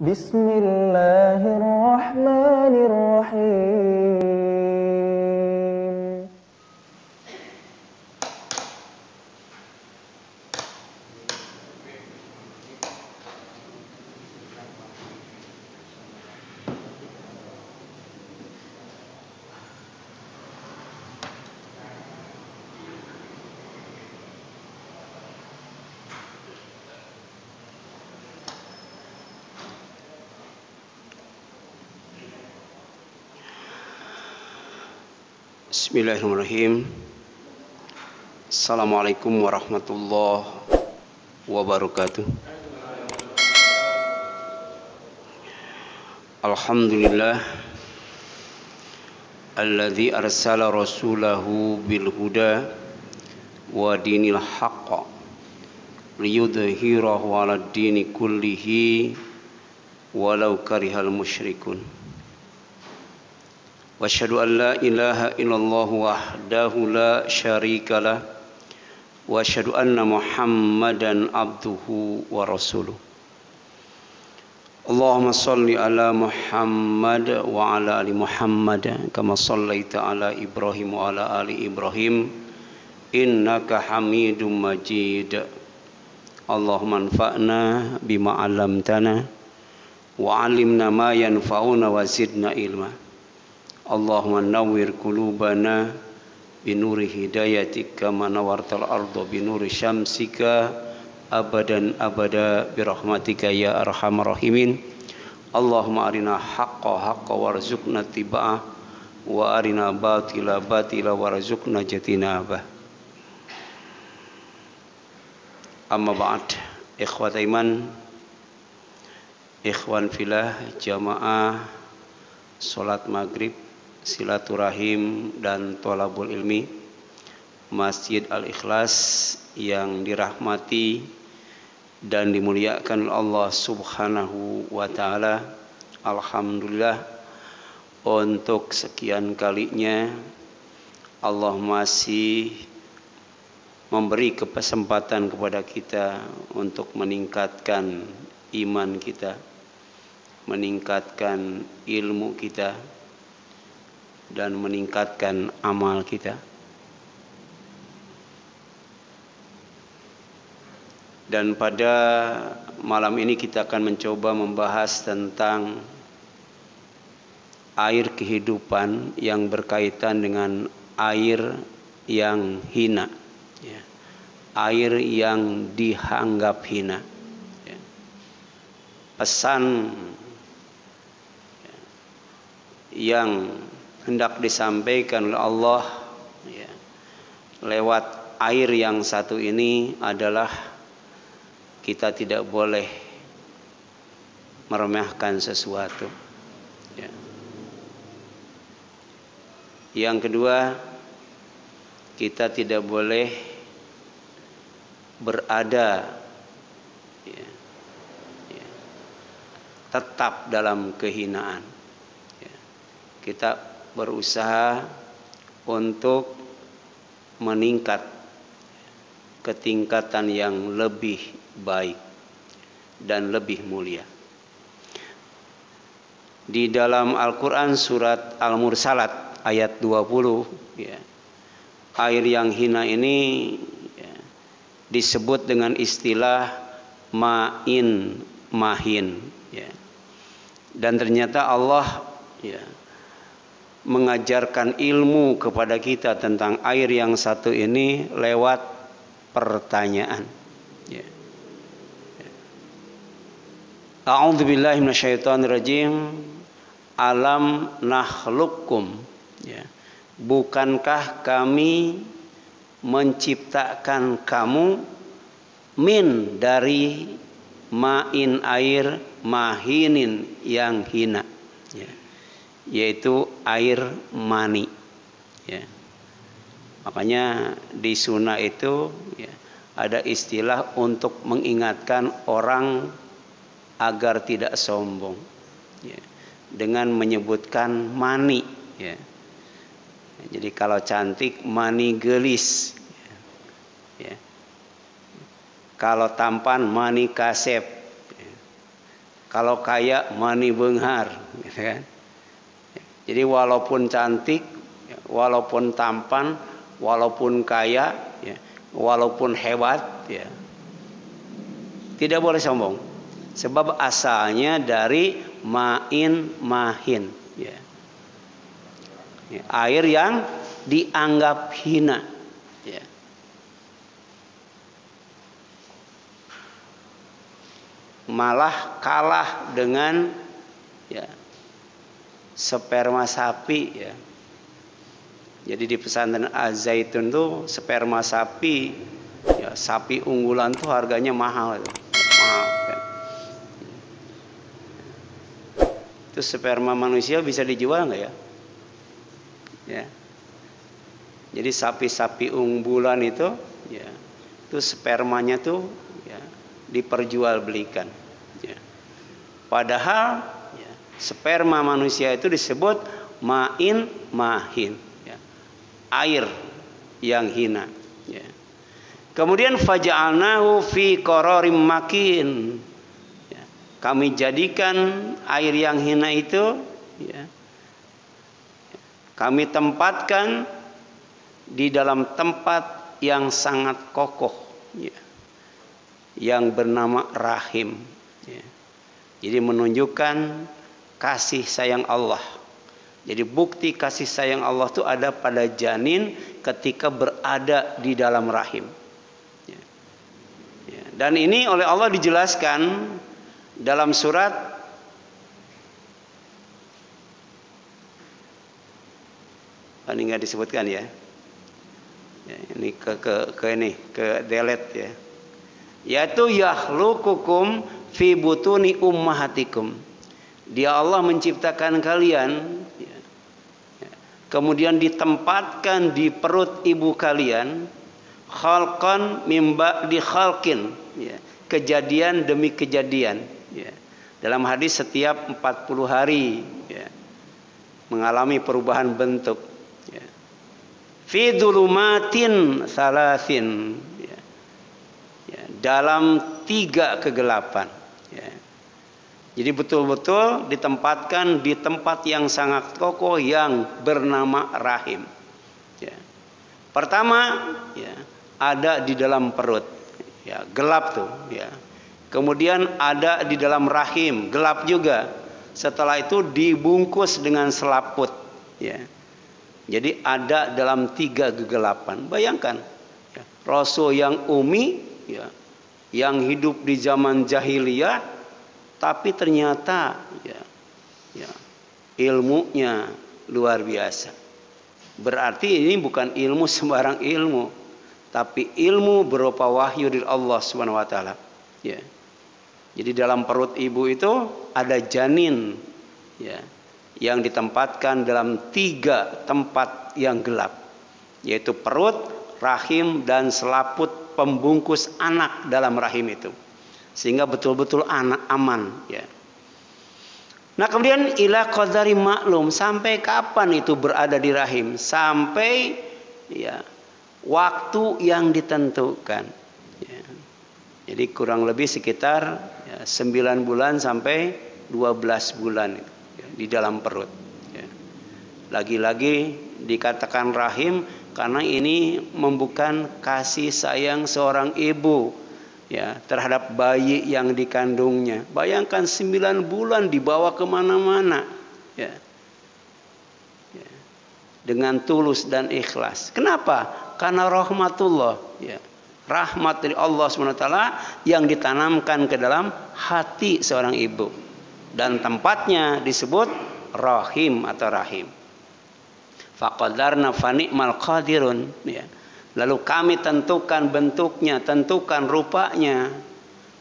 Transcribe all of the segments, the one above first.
Bismillahirrahmanirrahim. Bismillahirrahmanirrahim. Assalamualaikum warahmatullahi wabarakatuh. Alhamdulillah alladzi arsala rasulahu bil huda wa dinil haqq liyudhhirahu 'alad dini kullihi walau karihal musyrikun. Wa asyhadu an la ilaha illallah wahdahu la syarikalah wa asyhadu anna Muhammadan abduhu wa rasuluh. Allahumma shalli ala Muhammad wa ala ali Muhammad kama shallaita ala Ibrahim wa ala ali Ibrahim innaka Hamidum Majid. Allahumma anfa'na bima 'allamtana wa 'allimna ma yanfa'una wa zidna ilma. Allahumma nawwir qulubana binuri hidayatika kama nawartal arda binuri syamsika abadan abada birahmatika ya arhamar rahimin. Allahumma arina haqqa haqqa warzuqna tiba'ah wa arina batila batila warzuqna jatinabah. Amma ba'd, ikhwat iman, ikhwan filah, jamaah salat maghrib, silaturahim dan thalabul ilmi Masjid Al-Ikhlas yang dirahmati dan dimuliakan Allah Subhanahu wa taala. Alhamdulillah, untuk sekian kalinya Allah masih memberi kesempatan kepada kita untuk meningkatkan iman kita, meningkatkan ilmu kita, dan meningkatkan amal kita. Dan pada malam ini kita akan mencoba membahas tentang air kehidupan yang berkaitan dengan air yang hina, ya. Air yang dianggap hina, ya. Pesan yang hendak disampaikan oleh Allah, ya, lewat air yang satu ini adalah kita tidak boleh meremehkan sesuatu, ya. Yang kedua, kita tidak boleh berada, ya, ya, tetap dalam kehinaan, ya. Kita berusaha untuk meningkat ke tingkatan yang lebih baik dan lebih mulia. Di dalam Al-Quran surat Al-Mursalat ayat 20, ya, air yang hina ini, ya, disebut dengan istilah ma'in mahin, ya. Dan ternyata Allah, ya, mengajarkan ilmu kepada kita tentang air yang satu ini lewat pertanyaan, ya. A'udzubillahi minasyaitonirrajim. Alam nakhluqkum, ya. Bukankah kami menciptakan kamu min dari ma'in air mahinin yang hina, ya, yaitu air mani, ya. Makanya di sunnah itu, ya, ada istilah untuk mengingatkan orang agar tidak sombong, ya, dengan menyebutkan mani, ya. Jadi kalau cantik mani gelis, ya. Kalau tampan mani kasep, ya. Kalau kaya mani beunghar, gitu kan. Jadi walaupun cantik, walaupun tampan, walaupun kaya, ya, walaupun hebat, ya, tidak boleh sombong. Sebab asalnya dari ma'in mahin, ya. Ya, air yang dianggap hina, ya. Malah kalah dengan, ya, sperma sapi, ya. Jadi di pesantren Az-Zaitun tuh sperma sapi, ya, sapi unggulan tuh harganya mahal, mahal, kan. Itu sperma manusia bisa dijual nggak ya? Ya. Jadi sapi-sapi unggulan itu, ya, itu spermanya tuh, ya, diperjualbelikan. Ya. Padahal, ya, sperma manusia itu disebut ma'in mahin, ya, air yang hina. Ya. Kemudian faja'alnahu fi qararim makin. Ya. Kami jadikan air yang hina itu, ya, kami tempatkan di dalam tempat yang sangat kokoh, ya, yang bernama rahim. Ya. Jadi menunjukkan kasih sayang Allah. Jadi bukti kasih sayang Allah itu ada pada janin ketika berada di dalam rahim. Ya. Ya. Dan ini oleh Allah dijelaskan dalam surat ini nggak disebutkan, ya. Ya, ini ke delete, ya. Yaitu yakhluqukum fi butuni ummahatikum. Dia Allah menciptakan kalian, ya, ya, kemudian ditempatkan di perut ibu kalian, khalqan mim ba'di khalqin, ya, kejadian demi kejadian, ya. Dalam hadis setiap 40 hari, ya, mengalami perubahan bentuk. Fi dhulumatin salasin, ya, ya, dalam 3 kegelapan, ya. Jadi betul-betul ditempatkan di tempat yang sangat kokoh yang bernama rahim, ya. Pertama, ya, ada di dalam perut, ya, gelap tuh, ya. Kemudian ada di dalam rahim, gelap juga. Setelah itu dibungkus dengan selaput, ya. Jadi ada dalam 3 kegelapan. Bayangkan, ya, Rasul yang umi, ya, yang hidup di zaman jahiliyah, tapi ternyata, ya, ya, ilmunya luar biasa. Berarti ini bukan ilmu sembarang ilmu, tapi ilmu berupa wahyu dari Allah Subhanahu wa taala. Ya. Jadi dalam perut ibu itu ada janin, ya, yang ditempatkan dalam 3 tempat yang gelap, yaitu perut, rahim, dan selaput pembungkus anak dalam rahim itu, sehingga betul-betul anak aman, ya. Nah kemudian ila qadari maklum, sampai kapan itu berada di rahim? Sampai, ya, waktu yang ditentukan, ya. Jadi kurang lebih sekitar, ya, 9 bulan sampai 12 bulan itu, ya, di dalam perut, ya. Lagi-lagi dikatakan rahim karena ini membuka kasih sayang seorang ibu, ya, terhadap bayi yang dikandungnya. Bayangkan 9 bulan dibawa kemana-mana, ya, ya, dengan tulus dan ikhlas. Kenapa? Karena rahmatullah, ya, rahmat dari Allah SWT yang ditanamkan ke dalam hati seorang ibu, dan tempatnya disebut rahim atau rahim. Faqadarna fani'mal qadirun, ya. Lalu kami tentukan bentuknya, tentukan rupanya,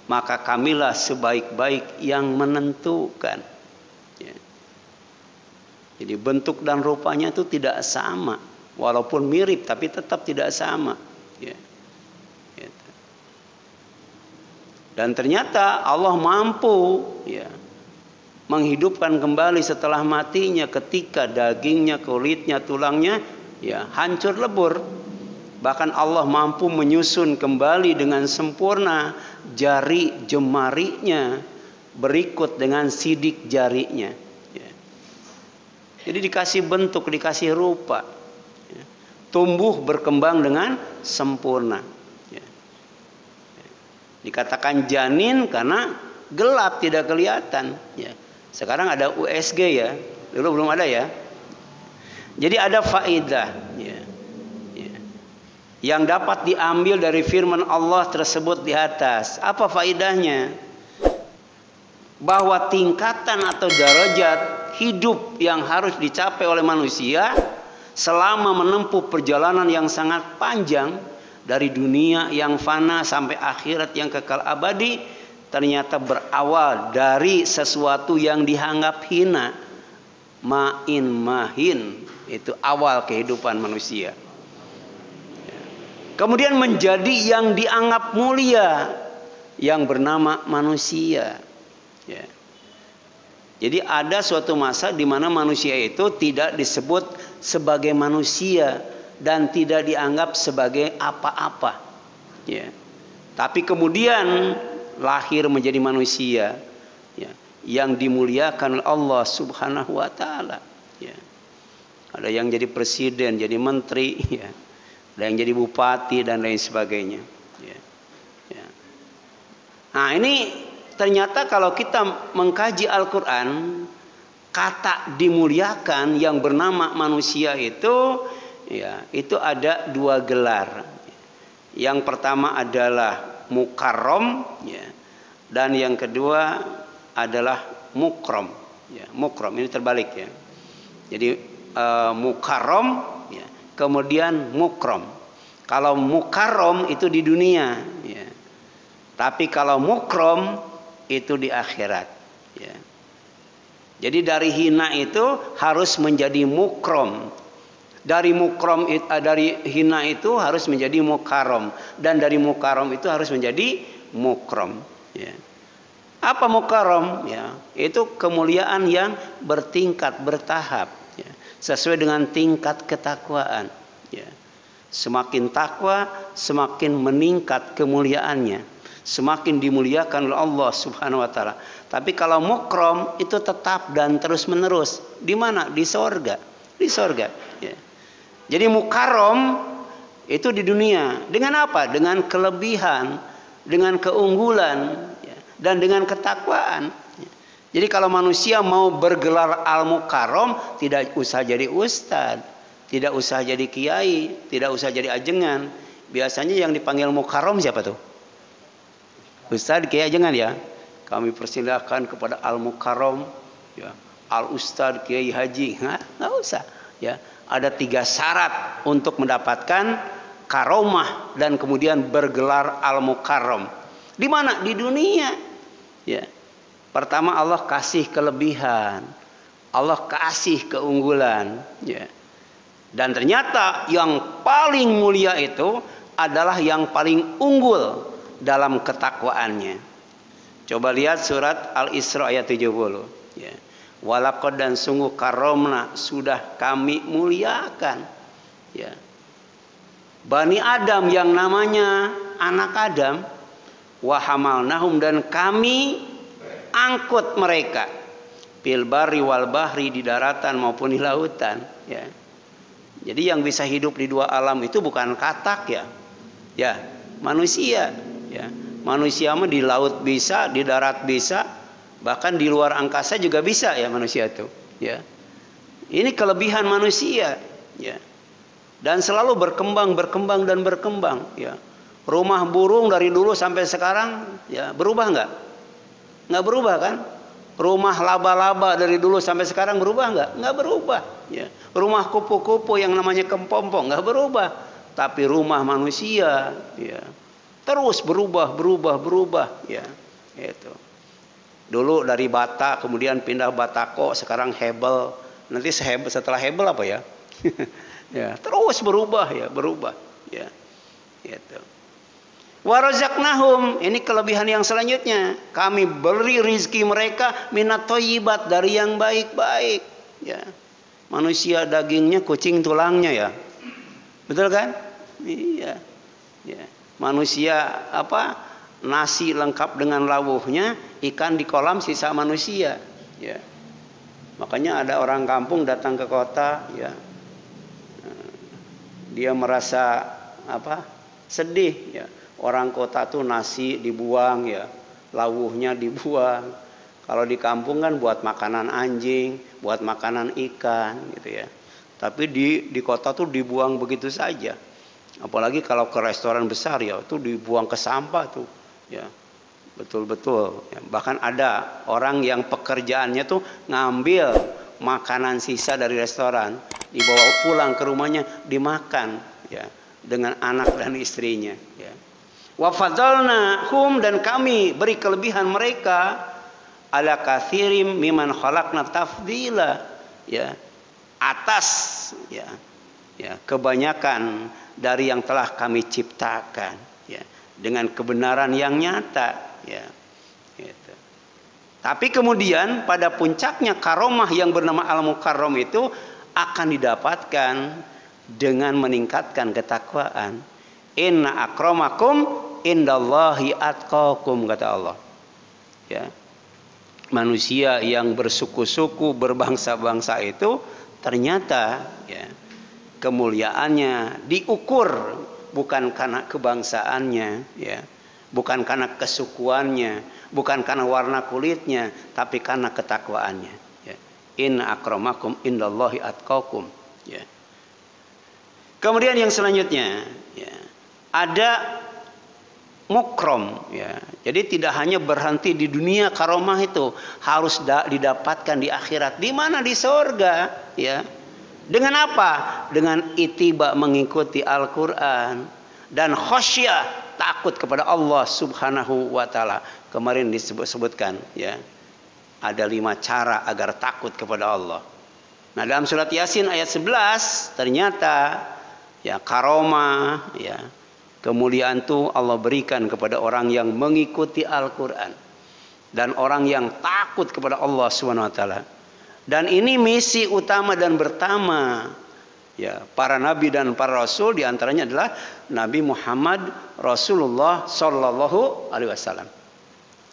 maka kamilah sebaik-baik yang menentukan, ya. Jadi bentuk dan rupanya itu tidak sama, walaupun mirip tapi tetap tidak sama, ya. Dan ternyata Allah mampu, ya, menghidupkan kembali setelah matinya ketika dagingnya, kulitnya, tulangnya, ya, hancur lebur. Bahkan Allah mampu menyusun kembali dengan sempurna jari jemarinya berikut dengan sidik jarinya. Ya. Jadi dikasih bentuk, dikasih rupa. Ya. Tumbuh berkembang dengan sempurna. Ya. Dikatakan janin karena gelap, tidak kelihatan. Ya. Sekarang ada USG ya, dulu belum ada ya. Jadi ada faedah. Ya. Ya. Yang dapat diambil dari firman Allah tersebut di atas. Apa faedahnya? Bahwa tingkatan atau derajat hidup yang harus dicapai oleh manusia selama menempuh perjalanan yang sangat panjang dari dunia yang fana sampai akhirat yang kekal abadi, ternyata berawal dari sesuatu yang dianggap hina. Main mahin, itu awal kehidupan manusia. Kemudian menjadi yang dianggap mulia, yang bernama manusia. Ya. Jadi ada suatu masa di mana manusia itu tidak disebut sebagai manusia dan tidak dianggap sebagai apa-apa. Ya. Tapi kemudian lahir menjadi manusia, ya, yang dimuliakan oleh Allah Subhanahu wa taala. Ya. Ada yang jadi presiden, jadi menteri, ya. Ada yang jadi bupati dan lain sebagainya. Ya. Ya. Nah ini ternyata kalau kita mengkaji Al-Quran, kata dimuliakan yang bernama manusia itu, ya, itu ada dua gelar. Yang pertama adalah mukarrom, ya, dan yang kedua adalah mukrom. Ya, mukrom ini terbalik ya. Jadi mukarrom, ya, kemudian mukrom. Kalau mukarrom itu di dunia, ya. Tapi kalau mukrom itu di akhirat. Ya. Jadi dari hina itu harus menjadi mukrom. Dari hina itu harus menjadi mukarrom, dan dari mukarrom itu harus menjadi mukrom. Ya. Apa mukarrom? Ya, itu kemuliaan yang bertingkat, bertahap, ya, sesuai dengan tingkat ketakwaan. Ya. Semakin takwa, semakin meningkat kemuliaannya. Semakin dimuliakan oleh Allah Subhanahu wa taala. Tapi kalau mukrom itu tetap dan terus menerus. Di mana? Di sorga. Di sorga. Ya. Jadi mukarrom itu di dunia. Dengan apa? Dengan kelebihan, dengan keunggulan, ya, dan dengan ketakwaan. Ya. Jadi kalau manusia mau bergelar al-mukarrom, tidak usah jadi ustadz, tidak usah jadi kiai, tidak usah jadi ajengan. Biasanya yang dipanggil mukarrom siapa tuh? Ustadz, kiai, jangan ya. Kami persilahkan kepada al-mukarrom, ya, al-ustadz, kiai, haji. Nggak usah. Ya, ada 3 syarat untuk mendapatkan karomah dan kemudian bergelar al-mukarrom. Di mana? Di dunia. Ya. Pertama, Allah kasih kelebihan, Allah kasih keunggulan. Ya. Dan ternyata yang paling mulia itu adalah yang paling unggul dalam ketakwaannya. Coba lihat surat Al-Isra ayat 70. Ya. Walaqad dan sungguh karomna, sudah kami muliakan. Ya. Bani Adam yang namanya anak Adam. Wahamalnahum, dan kami angkut mereka. Fil barri wal bahri, di daratan maupun di lautan. Ya. Jadi yang bisa hidup di 2 alam itu bukan katak ya. Ya, manusia. Ya, manusia mah di laut bisa, di darat bisa, bahkan di luar angkasa juga bisa ya manusia itu. Ya, ini kelebihan manusia. Ya, dan selalu berkembang dan berkembang. Ya, rumah burung dari dulu sampai sekarang, ya, berubah nggak? Nggak berubah kan? Rumah laba-laba dari dulu sampai sekarang berubah nggak? Nggak berubah. Ya, rumah kupu-kupu yang namanya kepompong nggak berubah. Tapi rumah manusia, ya, terus berubah, ya, itu. Dulu dari bata, kemudian pindah batako, sekarang hebel. Nanti setelah hebel apa ya? Ya, terus berubah, ya, ya, itu. Warazaqnahum, ini kelebihan yang selanjutnya. Kami beri rizki mereka minat thayyibat, dari yang baik-baik. Ya, manusia dagingnya, kucing tulangnya ya, betul kan? Iya, ya. Manusia nasi lengkap dengan lawuhnya, ikan di kolam sisa manusia, ya. Makanya ada orang kampung datang ke kota, ya. Dia merasa sedih, ya. Orang kota tuh nasi dibuang, ya, lawuhnya dibuang. Kalau di kampung kan buat makanan anjing, buat makanan ikan, gitu ya. Tapi di kota tuh dibuang begitu saja. Apalagi kalau ke restoran besar, ya, tuh dibuang ke sampah tuh, ya. Betul-betul. Ya. Bahkan ada orang yang pekerjaannya tuh ngambil makanan sisa dari restoran, dibawa pulang ke rumahnya, dimakan, ya, dengan anak dan istrinya, ya. Wa fadzalnahum, dan kami beri kelebihan mereka ala katsirim mimman khalaqna tafdila, ya, atas, ya, kebanyakan dari yang telah kami ciptakan, ya, dengan kebenaran yang nyata, ya, gitu. Tapi kemudian pada puncaknya karomah yang bernama Al-Mukarram itu akan didapatkan dengan meningkatkan ketakwaan. Inna akramakum indallahi atqakum, kata Allah, ya. Manusia yang bersuku-suku, berbangsa-bangsa itu ternyata, ya, kemuliaannya diukur bukan karena kebangsaannya, ya, bukan karena kesukuannya, bukan karena warna kulitnya, tapi karena ketakwaannya, ya. Inna akramakum indallahi atqakum, ya. Kemudian yang selanjutnya, ya, ada mukrom, ya. Jadi tidak hanya berhenti di dunia karomah itu, harus didapatkan di akhirat. Di mana? Di surga, ya. Dengan apa? Dengan itiba mengikuti Al-Qur'an dan khasyah, takut kepada Allah Subhanahu wa taala. Kemarin disebutkan, ya. Ada 5 cara agar takut kepada Allah. Nah, dalam surat Yasin ayat 11 ternyata, ya, karomah, ya, kemuliaan itu Allah berikan kepada orang yang mengikuti Al-Qur'an dan orang yang takut kepada Allah Subhanahu wa taala. Dan ini misi utama dan pertama, ya, para nabi dan para rasul, diantaranya adalah Nabi Muhammad Rasulullah Sallallahu Alaihi Wasallam.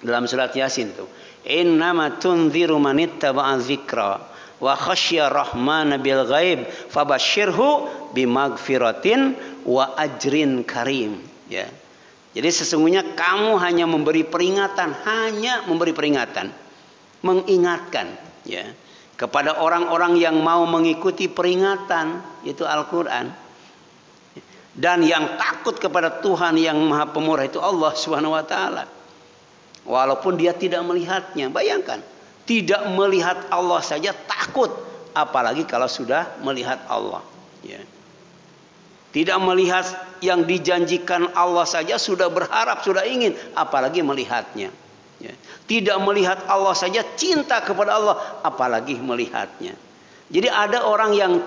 Dalam surat Yasin itu, innama tunziru manittaba'a dzikra wa khasyya rahmana bil ghaib fabashshirhu bimagfiratin wa ajrin karim, ya. Jadi sesungguhnya kamu hanya memberi peringatan, mengingatkan, ya, kepada orang-orang yang mau mengikuti peringatan itu Al-Qur'an, dan yang takut kepada Tuhan yang Maha Pemurah itu Allah Subhanahu wa taala. Walaupun dia tidak melihatnya. Bayangkan, tidak melihat Allah saja takut, apalagi kalau sudah melihat Allah, ya. Tidak melihat yang dijanjikan Allah saja sudah berharap, sudah ingin, apalagi melihatnya, ya. Tidak melihat Allah saja cinta kepada Allah, apalagi melihatnya. Jadi ada orang yang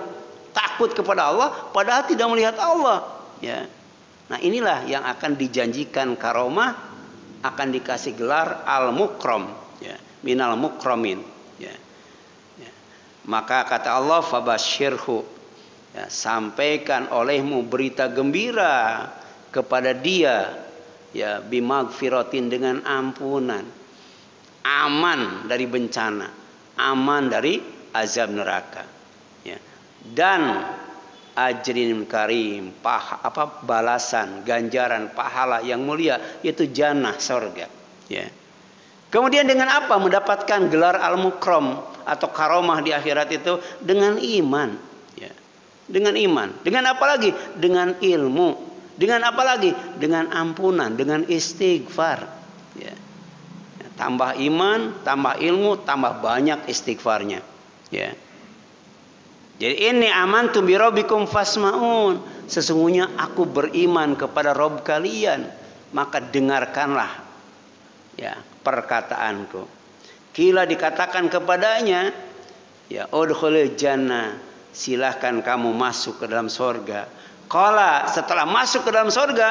takut kepada Allah padahal tidak melihat Allah, ya. Nah, inilah yang akan dijanjikan karomah, akan dikasih gelar al-mukram, ya, minal mukramin, ya. Ya. Maka kata Allah, fabashshirhu, ya, sampaikan olehmu berita gembira kepada dia, ya, bimagfiratin, dengan ampunan, aman dari bencana, aman dari azab neraka, ya, dan ajrin karim, balasan, ganjaran, pahala yang mulia, yaitu jannah, surga, ya. Kemudian dengan apa mendapatkan gelar al-mukram atau karomah di akhirat itu? Dengan iman, ya. Dengan iman. Dengan apa lagi? Dengan ilmu. Dengan apa lagi? Dengan ampunan, dengan istighfar, ya. Tambah iman, tambah ilmu, tambah banyak istighfarnya, ya. Jadi ini amantu bi rabbikum fasma'un. Sesungguhnya aku beriman kepada Rabb kalian, maka dengarkanlah, ya, perkataanku. Kila dikatakan kepadanya, ya, udkhulil jannah, silahkan kamu masuk ke dalam surga. Qala, setelah masuk ke dalam surga,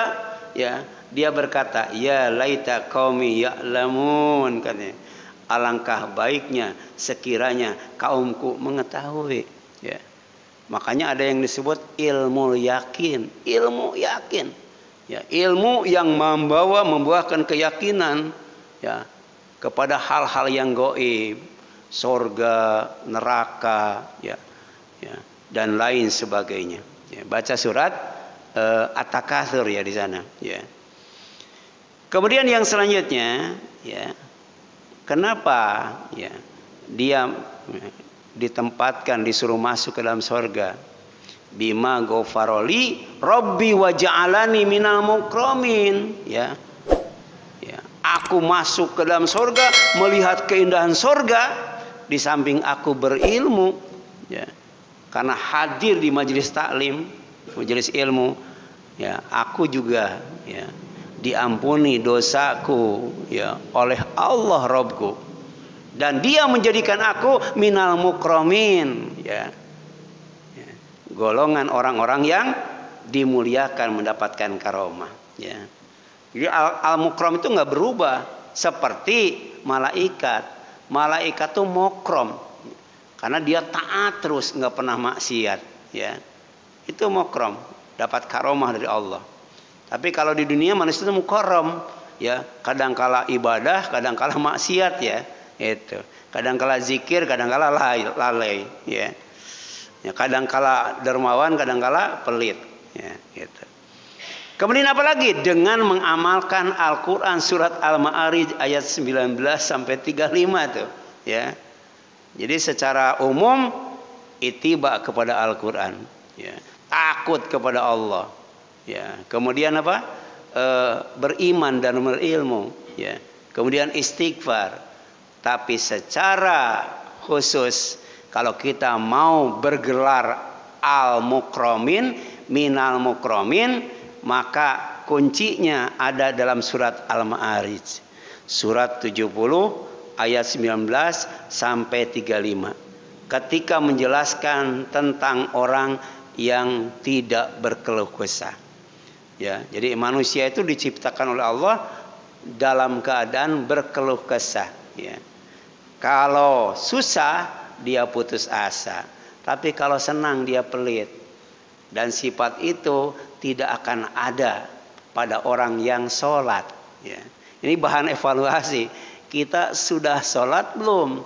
ya, dia berkata, ya laita qaumi ya'lamun, katanya. Alangkah baiknya sekiranya kaumku mengetahui. Ya. Makanya ada yang disebut ilmu yakin, Ya, ilmu yang membuahkan keyakinan, ya, kepada hal-hal yang gaib, surga, neraka, ya, dan lain sebagainya. Ya, baca surat At-Takatsur ya di sana. Ya. Kemudian yang selanjutnya, ya, kenapa ya dia ditempatkan disuruh masuk ke dalam surga? Bima ghafaroli Rabbi wa ja'alani minal mukramin. Ya. Ya, aku masuk ke dalam surga, melihat keindahan surga, di samping aku berilmu, ya. Karena hadir di majelis taklim, majelis ilmu, ya, aku juga ya diampuni dosaku ya oleh Allah Rabbku, dan dia menjadikan aku minal mukramin, ya. Golongan orang-orang yang dimuliakan mendapatkan karomah, ya. Jadi al-mukram itu nggak berubah seperti malaikat. Malaikat itu mukram karena dia taat terus, nggak pernah maksiat, ya. Itu mukram, dapat karomah dari Allah. Tapi kalau di dunia manusia itu mukarram, ya. Kadangkala ibadah, kadangkala maksiat, ya. Itu. Kadangkala zikir, kadangkala lalai, ya. Ya, kadangkala dermawan, kadangkala pelit, ya, gitu. Kemudian apalagi dengan mengamalkan Al-Qur'an surat Al-Ma'arij ayat 19 sampai 35 tuh, ya. Jadi secara umum ittiba kepada Al-Qur'an, ya. Takut kepada Allah, ya. Kemudian apa? Beriman dan berilmu, ya. Kemudian istighfar. Tapi secara khusus kalau kita mau bergelar al-mukramin, minal mukramin, maka kuncinya ada dalam surat Al-Ma'arij. Surat 70 ayat 19 sampai 35. Ketika menjelaskan tentang orang yang tidak berkeluh kesah. Ya, jadi manusia itu diciptakan oleh Allah dalam keadaan berkeluh kesah, ya. Kalau susah dia putus asa, tapi kalau senang dia pelit, dan sifat itu tidak akan ada pada orang yang sholat, ya. Ini bahan evaluasi, kita sudah sholat belum,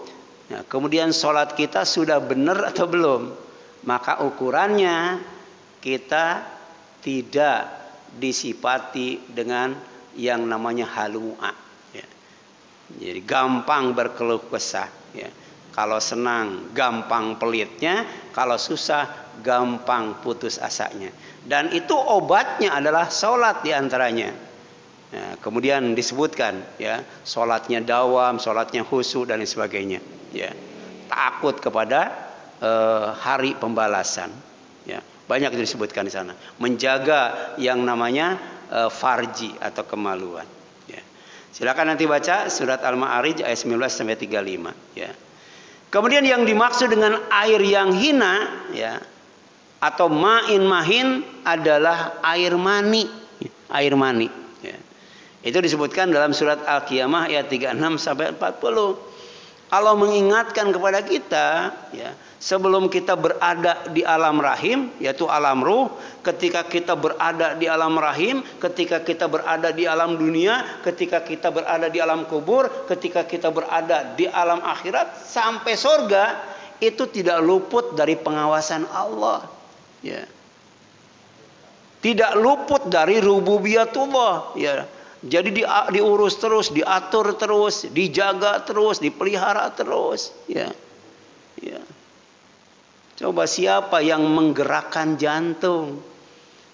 ya, kemudian sholat kita sudah benar atau belum, maka ukurannya kita tidak disifati dengan yang namanya halua, ya. Jadi gampang berkeluh kesah, ya. Kalau senang gampang pelitnya, kalau susah gampang putus asanya. Dan itu obatnya adalah sholat diantaranya. Nah, kemudian disebutkan, ya, sholatnya dawam, sholatnya khusyuk dan sebagainya. Ya, takut kepada hari pembalasan. Ya, banyak itu disebutkan di sana. Menjaga yang namanya farji atau kemaluan. Ya. Silakan nanti baca surat Al-Ma'arij ayat 19 sampai 35. Ya. Kemudian yang dimaksud dengan air yang hina, ya, atau ma'in mahin adalah air mani, air mani. Ya. Itu disebutkan dalam surat Al-Qiyamah ayat 36 sampai 40. Allah mengingatkan kepada kita, ya, sebelum kita berada di alam rahim, yaitu alam ruh, ketika kita berada di alam rahim, ketika kita berada di alam dunia, ketika kita berada di alam kubur, ketika kita berada di alam akhirat sampai surga, itu tidak luput dari pengawasan Allah, ya. Tidak luput dari rububiyatullah, ya. Jadi diurus terus, diatur terus, dijaga terus, dipelihara terus, ya. Ya. Coba siapa yang menggerakkan jantung?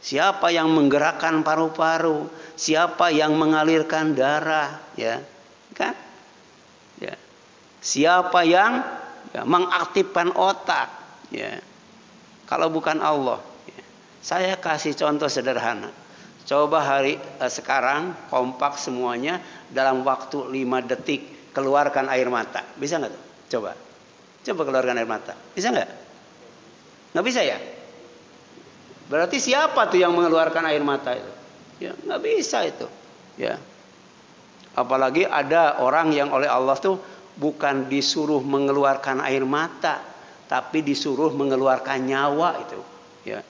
Siapa yang menggerakkan paru-paru? Siapa yang mengalirkan darah, ya? Kan? Ya. Siapa yang mengaktifkan otak, ya? Kalau bukan Allah, ya. Saya kasih contoh sederhana. Coba sekarang kompak semuanya dalam waktu 5 detik keluarkan air mata. Bisa nggak tuh? Coba keluarkan air mata. Bisa nggak? Nggak bisa, ya? Berarti siapa tuh yang mengeluarkan air mata itu? Ya, nggak bisa itu. Ya. Apalagi ada orang yang oleh Allah tuh bukan disuruh mengeluarkan air mata, tapi disuruh mengeluarkan nyawa itu. Ya.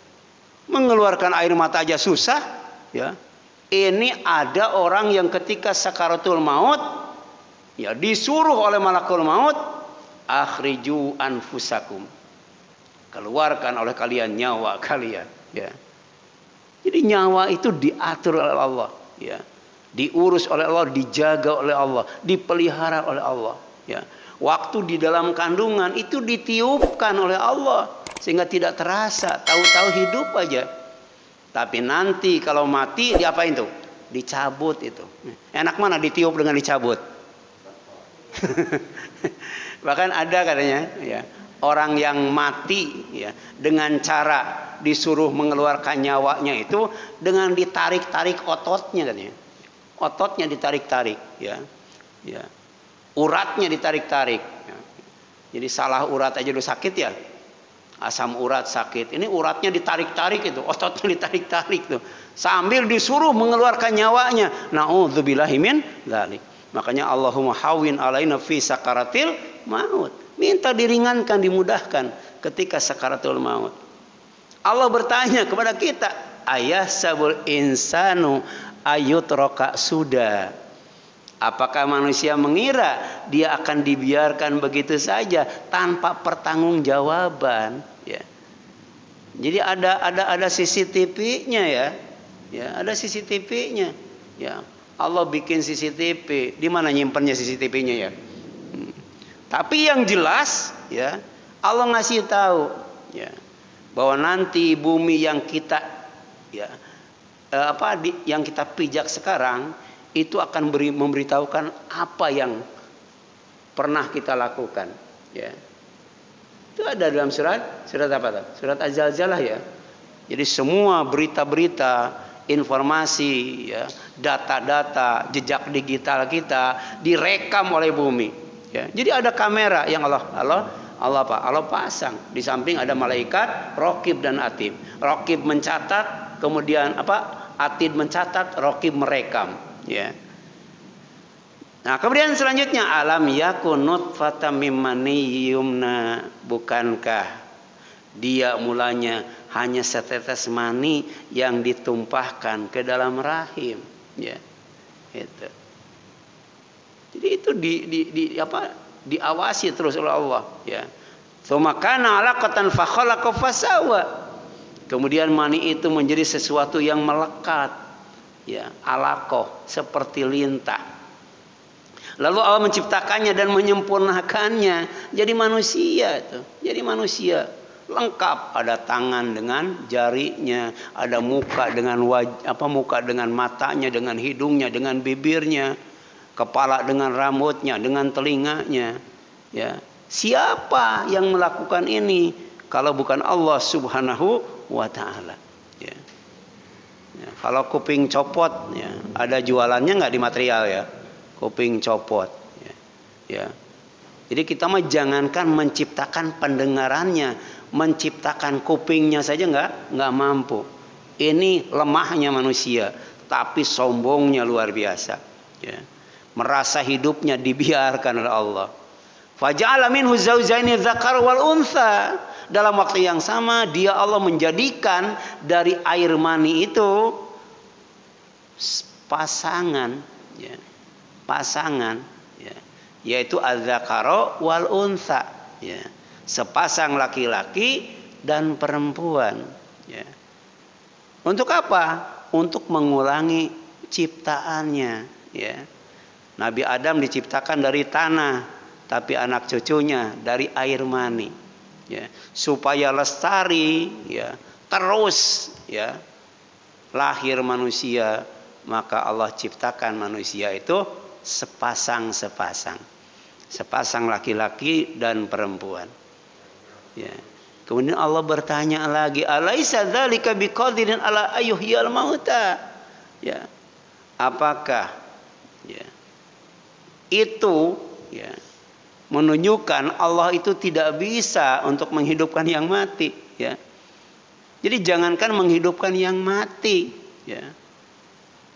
Mengeluarkan air mata aja susah. Ya, ini ada orang yang ketika sakaratul maut, Ya, disuruh oleh malakul maut, akhriju anfusakum. Keluarkan oleh kalian nyawa kalian, ya. Jadi nyawa itu diatur oleh Allah, ya. Diurus oleh Allah, dijaga oleh Allah, dipelihara oleh Allah, ya. Waktu di dalam kandungan itu ditiupkan oleh Allah sehingga tidak terasa, tahu-tahu hidup aja. Tapi nanti kalau mati diapain tuh? Dicabut itu. Enak mana ditiup dengan dicabut? Bahkan ada katanya, ya, orang yang mati, ya, dengan cara disuruh mengeluarkan nyawanya itu dengan ditarik-tarik ototnya katanya. Ototnya ditarik-tarik, ya. Ya. Uratnya ditarik-tarik. Ya. Jadi salah urat aja udah sakit ya. Asam urat sakit. Ini uratnya ditarik-tarik itu, ototnya ditarik-tarik tuh. Sambil disuruh mengeluarkan nyawanya. Na'udzubillahi min dzalik. Makanya Allahumma hawwin alaina fi sakaratil maut. Minta diringankan, dimudahkan ketika sakaratul maut. Allah bertanya kepada kita, ayahsabul insanu ayutraka suda. Apakah manusia mengira dia akan dibiarkan begitu saja tanpa pertanggungjawaban? Ya. Jadi ada CCTV-nya ya. Ya, ada CCTV-nya. Ya. Allah bikin CCTV. Di mana nyimpannya CCTV-nya ya? Tapi yang jelas ya, Allah ngasih tahu ya, bahwa nanti bumi yang kita ya yang kita pijak sekarang itu akan memberitahukan apa yang pernah kita lakukan, ya. Itu ada dalam surat apa tuh? Surat Az-Zalzalah ya. Jadi semua berita-berita, informasi, ya, data-data, jejak digital kita direkam oleh bumi. Ya. Jadi ada kamera yang Allah pasang. Di samping ada malaikat Raqib dan Atid. Raqib mencatat, kemudian Atid mencatat, Raqib merekam. Ya. Nah, kemudian selanjutnya alam yakun nutfatam mim mani yumna, bukankah dia mulanya hanya setetes mani yang ditumpahkan ke dalam rahim, ya. Itu. Jadi itu diawasi terus oleh Allah, ya. Tsumma kana 'alaqatan fa khalaqa fasawa. Kemudian mani itu menjadi sesuatu yang melekat. Ya, alaqah, seperti lintah. Lalu Allah menciptakannya dan menyempurnakannya jadi manusia itu. Jadi manusia lengkap, ada tangan dengan jarinya, ada muka dengan muka dengan matanya, dengan hidungnya, dengan bibirnya, kepala dengan rambutnya, dengan telinganya. Ya. Siapa yang melakukan ini kalau bukan Allah Subhanahu wa taala? Ya. Ya, kalau kuping copot, ya, ada jualannya nggak di material ya? Kuping copot. Ya. Ya. Jadi kita mah jangankan menciptakan pendengarannya, menciptakan kupingnya saja nggak mampu. Ini lemahnya manusia, tapi sombongnya luar biasa. Ya. Merasa hidupnya dibiarkan oleh Allah. Faja'ala minhu zawjaini dzakar wal untha. Dalam waktu yang sama dia Allah menjadikan dari air mani itu pasangan, ya, pasangan, ya, yaitu az-zakara wal untha, ya, sepasang laki-laki dan perempuan, ya. Untuk apa? Untuk mengulangi ciptaannya, ya. Nabi Adam diciptakan dari tanah, tapi anak cucunya dari air mani. Ya, supaya lestari, ya, terus, ya, lahir manusia, maka Allah ciptakan manusia itu sepasang laki-laki dan perempuan. Ya. Kemudian Allah bertanya lagi, alaisa dzalika biqadirin ala ayyuhyal mauta? Ya. Apakah, ya, itu, ya, menunjukkan Allah itu tidak bisa untuk menghidupkan yang mati, ya. Jadi jangankan menghidupkan yang mati, ya.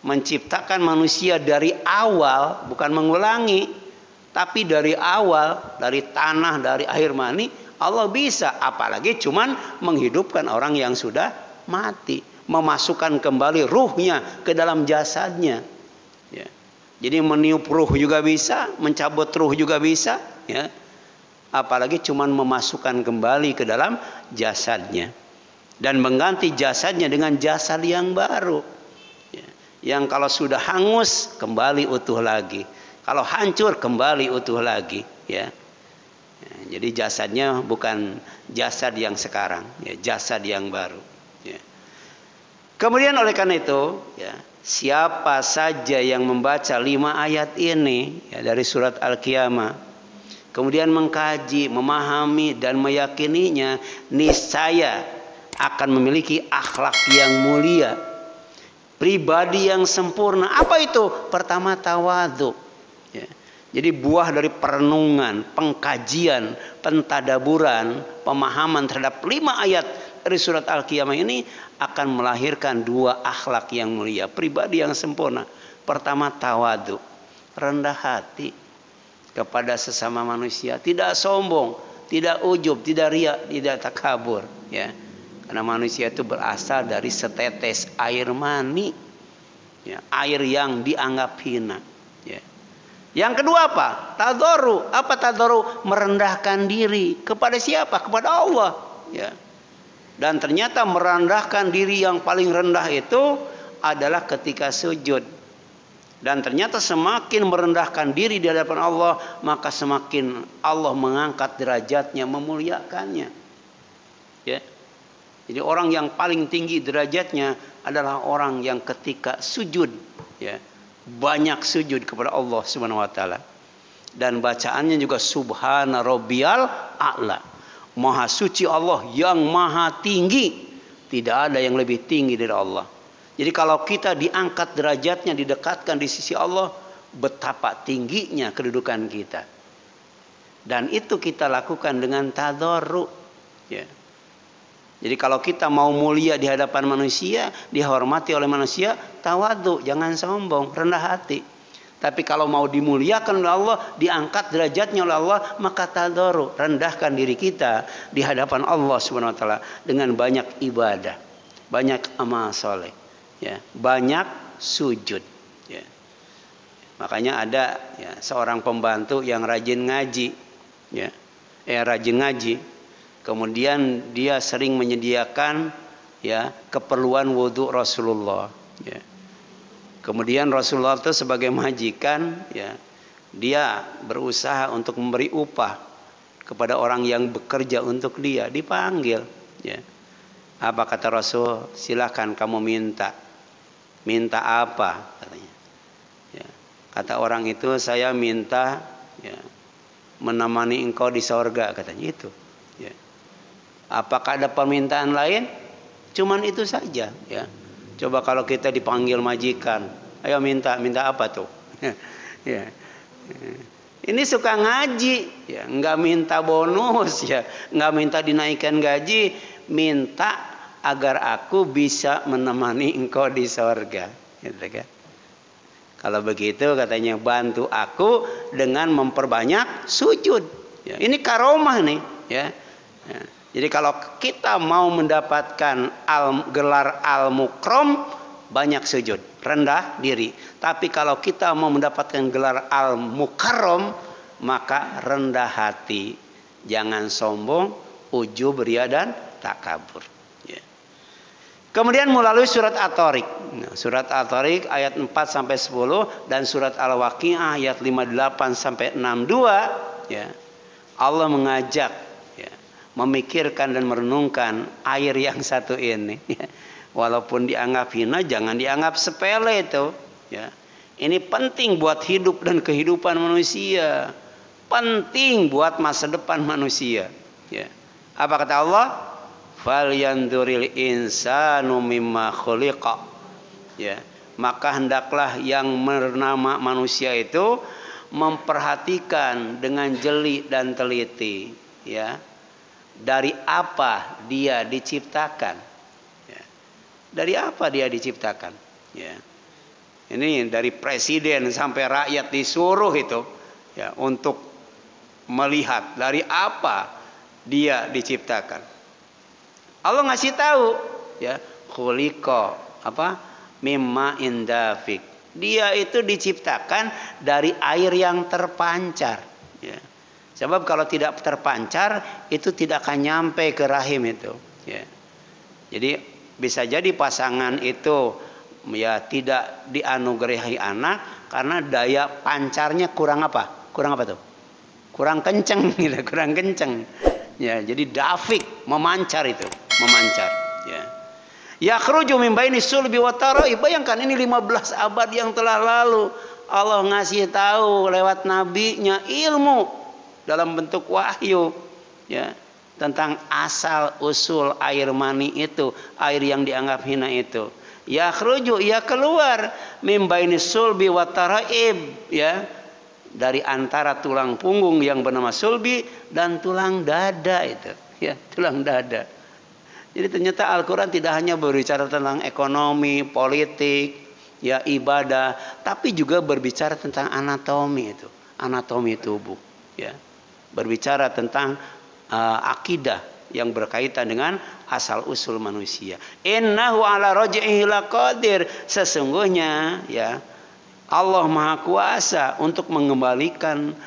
Menciptakan manusia dari awal, bukan mengulangi, tapi dari awal, dari tanah, dari air mani, Allah bisa. Apalagi cuman menghidupkan orang yang sudah mati, memasukkan kembali ruhnya ke dalam jasadnya, ya. Jadi meniup ruh juga bisa, mencabut ruh juga bisa, ya. Apalagi cuman memasukkan kembali ke dalam jasadnya dan mengganti jasadnya dengan jasad yang baru. Ya. Yang kalau sudah hangus kembali utuh lagi, kalau hancur kembali utuh lagi, ya. Ya, jadi jasadnya bukan jasad yang sekarang, ya, jasad yang baru. Ya. Kemudian oleh karena itu, ya, siapa saja yang membaca 5 ayat ini, ya, dari surat Al-Qiyamah, kemudian mengkaji, memahami dan meyakininya, niscaya akan memiliki akhlak yang mulia, pribadi yang sempurna. Apa itu? Pertama, tawadhu. Ya. Jadi buah dari perenungan, pengkajian, pentadaburan, pemahaman terhadap 5 ayat dari surat Al-Qiyamah ini akan melahirkan 2 akhlak yang mulia, pribadi yang sempurna. Pertama, tawadhu, rendah hati kepada sesama manusia, tidak sombong, tidak ujub, tidak riya, tidak takabur, ya. Karena manusia itu berasal dari setetes air mani, ya, air yang dianggap hina, ya. Yang kedua apa? Tadharu. Apa tadharu? Merendahkan diri kepada siapa? Kepada Allah, ya. Dan ternyata merendahkan diri yang paling rendah itu adalah ketika sujud. Dan ternyata semakin merendahkan diri di hadapan Allah, maka semakin Allah mengangkat derajatnya, memuliakannya. Ya. Jadi orang yang paling tinggi derajatnya adalah orang yang ketika sujud, ya, banyak sujud kepada Allah Subhanahu wa taala. Dan bacaannya juga subhana rabbiyal a'la. Maha suci Allah yang maha tinggi. Tidak ada yang lebih tinggi dari Allah. Jadi kalau kita diangkat derajatnya, didekatkan di sisi Allah, betapa tingginya kedudukan kita. Dan itu kita lakukan dengan tadharru, ya. Jadi kalau kita mau mulia di hadapan manusia, dihormati oleh manusia, tawadhu, jangan sombong, rendah hati. Tapi kalau mau dimuliakan oleh Allah, diangkat derajatnya oleh Allah, maka tadharu, rendahkan diri kita di hadapan Allah Subhanahu wa taala dengan banyak ibadah, banyak amal soleh, ya, banyak sujud, ya. Makanya ada, ya, seorang pembantu yang rajin ngaji, ya, rajin ngaji. Kemudian dia sering menyediakan, ya, keperluan wudhu Rasulullah, ya. Kemudian Rasulullah itu sebagai majikan, ya, dia berusaha untuk memberi upah kepada orang yang bekerja untuk dia, dipanggil, ya. Apa kata Rasul? Silakan kamu minta. Minta apa? Katanya. Ya. Kata orang itu, saya minta, ya, menemani engkau di sorga, katanya itu. Ya. Apakah ada permintaan lain? Cuman itu saja, ya. Coba kalau kita dipanggil majikan, ayo minta apa tuh? Ya. Ini suka ngaji, ya, nggak minta bonus, ya, nggak minta dinaikkan gaji, minta agar aku bisa menemani engkau di sorga, gitu kan? Kalau begitu katanya, bantu aku dengan memperbanyak sujud. Ya, ini karomah nih, ya. Ya. Jadi kalau kita mau mendapatkan gelar al-mukram, banyak sujud, rendah diri. Tapi kalau kita mau mendapatkan gelar al-mukarram, maka rendah hati, jangan sombong, ujub, riya dan takabur. Ya. Kemudian melalui surat At-Tariq. Nah, surat At-Tariq ayat 4 sampai 10 dan surat Al-Waqiah ayat 58 sampai 62, ya. Allah mengajak, memikirkan dan merenungkan air yang satu ini, ya. Walaupun dianggap hina, jangan dianggap sepele itu, ya. Ini penting buat hidup dan kehidupan manusia, penting buat masa depan manusia, ya. Apa kata Allah? Falyanzuril insanu mimma khuliqa, ya. Maka hendaklah yang bernama manusia itu memperhatikan dengan jeli dan teliti, ya, dari apa dia diciptakan, ya. Dari apa dia diciptakan, ya. Ini dari presiden sampai rakyat disuruh itu, ya, untuk melihat dari apa dia diciptakan. Allah ngasih tahu, ya, khuliqa apa? Mimma indafik, Dia itu diciptakan dari air yang terpancar. Ya. Sebab kalau tidak terpancar itu tidak akan nyampe ke rahim itu. Ya. Jadi bisa jadi pasangan itu ya tidak dianugerahi anak karena daya pancarnya kurang apa? Kurang apa tuh? Kurang kenceng, gitu, kurang kenceng. Ya, jadi dafik memancar itu, memancar. Ya. Yakhruju min baini sulbi wa tara'i. Bayangkan ini 15 abad yang telah lalu Allah ngasih tahu lewat nabinya ilmu dalam bentuk wahyu ya tentang asal usul air mani itu, air yang dianggap hina itu. Yakhruju, ia keluar min baini sulbi wa tara'ib ya, dari antara tulang punggung yang bernama sulbi dan tulang dada itu ya, tulang dada. Jadi ternyata Al-Quran tidak hanya berbicara tentang ekonomi, politik, ya ibadah, tapi juga berbicara tentang anatomi itu, anatomi tubuh, ya, berbicara tentang akidah yang berkaitan dengan asal usul manusia. Innahu ala raj'ihi laqadir, sesungguhnya ya Allah Maha Kuasa untuk mengembalikan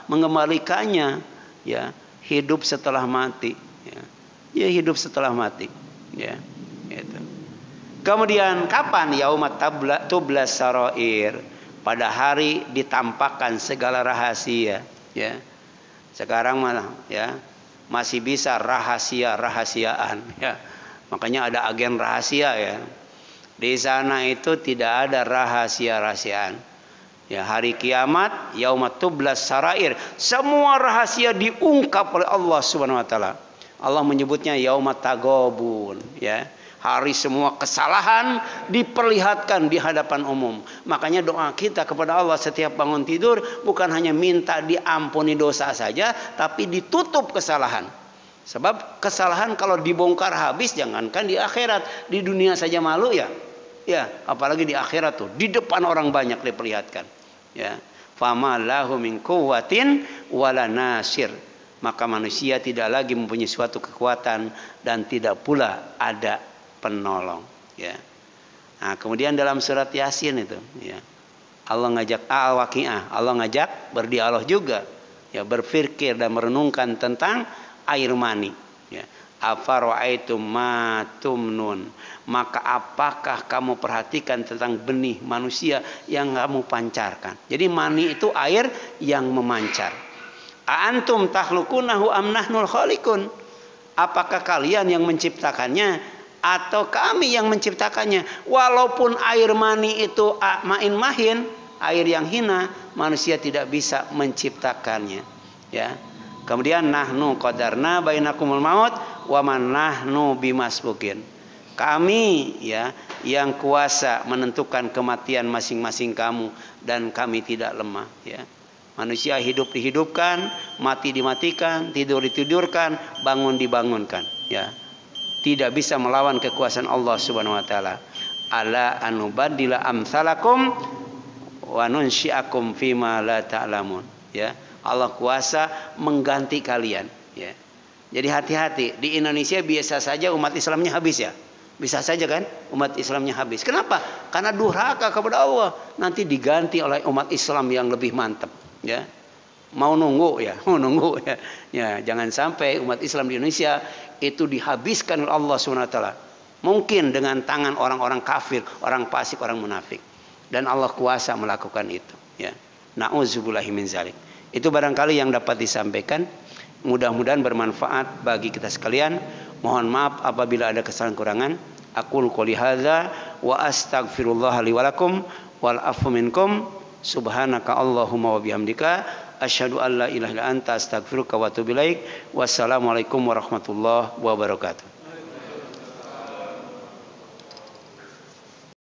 mengembalikannya ya hidup setelah mati. Ya hidup setelah mati ya itu. Kemudian kapan yaumat tublas sarair, pada hari ditampakkan segala rahasia ya. Sekarang malah ya masih bisa rahasia-rahasiaan ya. Makanya ada agen rahasia ya. Di sana itu tidak ada rahasia-rahasiaan. Ya, hari kiamat yaumat tublas sarair, semua rahasia diungkap oleh Allah Subhanahu wa taala. Allah menyebutnya yaumat taghabun ya. Hari semua kesalahan diperlihatkan di hadapan umum. Makanya doa kita kepada Allah setiap bangun tidur bukan hanya minta diampuni dosa saja, tapi ditutup kesalahan. Sebab kesalahan kalau dibongkar habis, jangankan di akhirat, di dunia saja malu ya. Ya, apalagi di akhirat tuh, di depan orang banyak diperlihatkan. Ya. Fama lahu min quwwatin wala nasir. Maka manusia tidak lagi mempunyai suatu kekuatan dan tidak pula ada penolong ya. Nah, kemudian dalam surat Yasin itu ya Allah ngajak Al-Waqiah, Allah ngajak berdialog juga ya, berpikir dan merenungkan tentang air mani ya. Afara'aitum ma tumnun, maka apakah kamu perhatikan tentang benih manusia yang kamu pancarkan. Jadi mani itu air yang memancar. Antum takhluqunahu am nahnul khaliqun, apakah kalian yang menciptakannya atau kami yang menciptakannya. Walaupun air mani itu ma'in mahin, air yang hina, manusia tidak bisa menciptakannya ya. Kemudian nahnu qadarna bainakumul maut wa man nahnu bimasbukin, kami ya yang kuasa menentukan kematian masing-masing kamu dan kami tidak lemah ya. Manusia hidup dihidupkan, mati dimatikan, tidur ditidurkan, bangun dibangunkan ya. Tidak bisa melawan kekuasaan Allah Subhanahu wa taala. Ala anubaddila amsalakum wa nunsyiakum fima la ta'lamun ya. Allah kuasa mengganti kalian ya. Jadi hati-hati, di Indonesia biasa saja umat Islamnya habis ya. Bisa saja kan umat Islamnya habis. Kenapa? Karena durhaka kepada Allah. Nanti diganti oleh umat Islam yang lebih mantap ya. Mau nunggu ya, mau nunggu ya. Ya, jangan sampai umat Islam di Indonesia itu dihabiskan oleh Allah SWT. Mungkin dengan tangan orang-orang kafir, orang fasik, orang munafik. Dan Allah kuasa melakukan itu ya. Na'udzubillahi min zalik. Itu barangkali yang dapat disampaikan. Mudah-mudahan bermanfaat bagi kita sekalian. Mohon maaf apabila ada kesalahan kurangan. Aqulu qouli hadza wa astaghfirullah li wa lakum wal afu minkum. Subhanaka Allahumma wa bihamdika asyhadu an la ilaha illa anta astaghfiruka wa atubu ilaik. Wassalamualaikum warahmatullahi wabarakatuh.